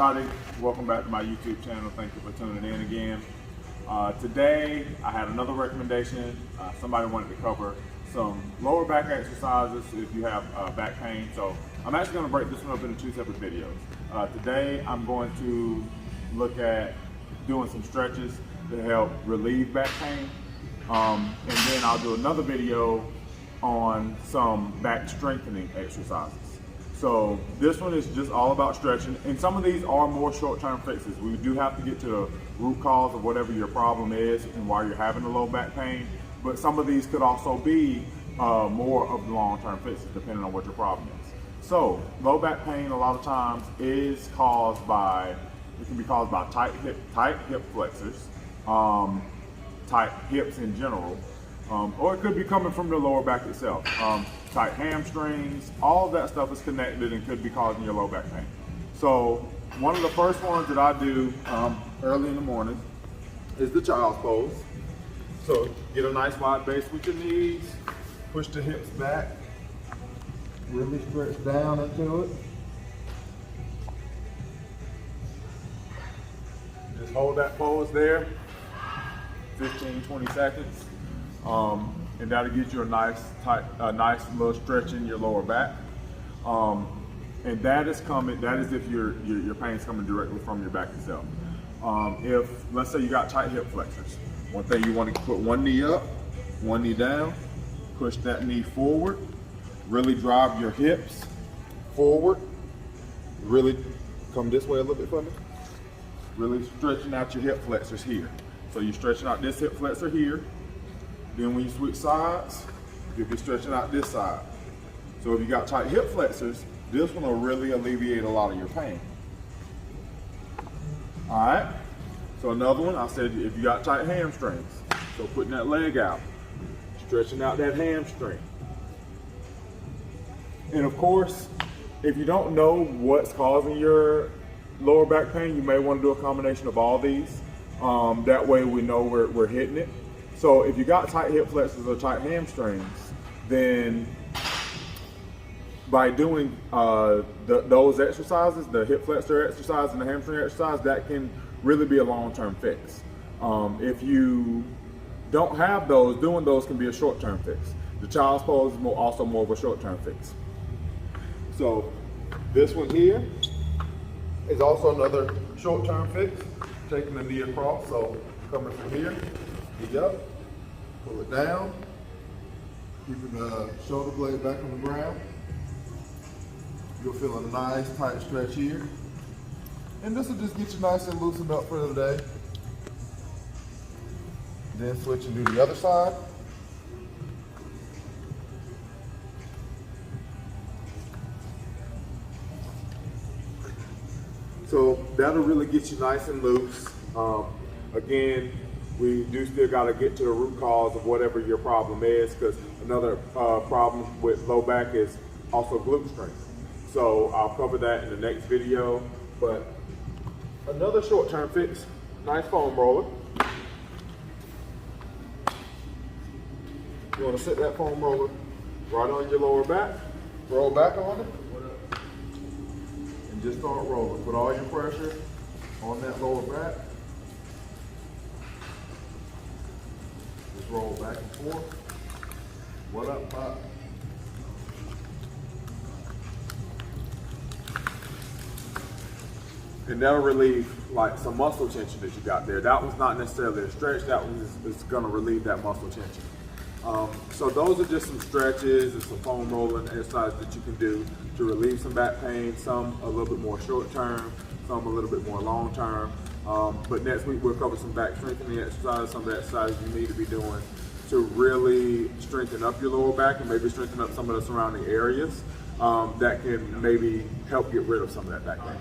everybody, welcome back to my YouTube channel. Thank you for tuning in again. Today I had another recommendation. Somebody wanted to cover some lower back exercises if you have back pain. So I'm actually going to break this one up into two separate videos. Today I'm going to look at doing some stretches to help relieve back pain. And then I'll do another video on some back strengthening exercises. So this one is just all about stretching, and some of these are more short-term fixes. We do have to get to the root cause of whatever your problem is and why you're having the low back pain, but some of these could also be more of the long-term fixes depending on what your problem is. So low back pain a lot of times is caused by, it can be caused by tight hip flexors, tight hips in general, or it could be coming from the lower back itself. Tight hamstrings, all of that stuff is connected and could be causing your low back pain. So one of the first ones that I do early in the morning is the child's pose. So get a nice wide base with your knees, push the hips back, really stretch down into it. Just hold that pose there, 15-20 seconds. And that'll get you a nice little stretch in your lower back. And that is if your pain's coming directly from your back itself. If, let's say you got tight hip flexors, one thing you want to put one knee up, one knee down, push that knee forward, really drive your hips forward, really come this way a little bit for me, really stretching out your hip flexors here. So you're stretching out this hip flexor here. Then when you switch sides, you'll be stretching out this side. So if you got tight hip flexors, this one will really alleviate a lot of your pain. All right, so another one, I said if you got tight hamstrings, so putting that leg out, stretching out that hamstring. And of course, if you don't know what's causing your lower back pain, you may want to do a combination of all these. That way we know we're hitting it. So if you got tight hip flexors or tight hamstrings, then by doing those exercises, the hip flexor exercise and the hamstring exercise, that can really be a long-term fix. If you don't have those, doing those can be a short-term fix. The child's pose is also more of a short-term fix. So this one here is also another short-term fix, taking the knee across. So coming from here, knee up, pull it down, keeping the shoulder blade back on the ground. You'll feel a nice tight stretch here. And this will just get you nice and loosened up for the day. Then switch and do the other side. So that'll really get you nice and loose. Again, we do still got to get to the root cause of whatever your problem is, because another problem with low back is also glute strength. So I'll cover that in the next video. But another short-term fix, nice foam roller. You want to set that foam roller right on your lower back, roll back on it, and just start rolling. Put all your pressure on that lower back. Just roll back and forth. What up, Pop? And that'll relieve like some muscle tension that you got there. That was not necessarily a stretch. That one is going to relieve that muscle tension. So those are just some stretches and some foam rolling exercises that you can do to relieve some back pain. Some a little bit more short term, some a little bit more long term. But next week we'll cover some back strengthening exercises, some of the exercises you need to be doing to really strengthen up your lower back and maybe strengthen up some of the surrounding areas that can maybe help get rid of some of that back pain.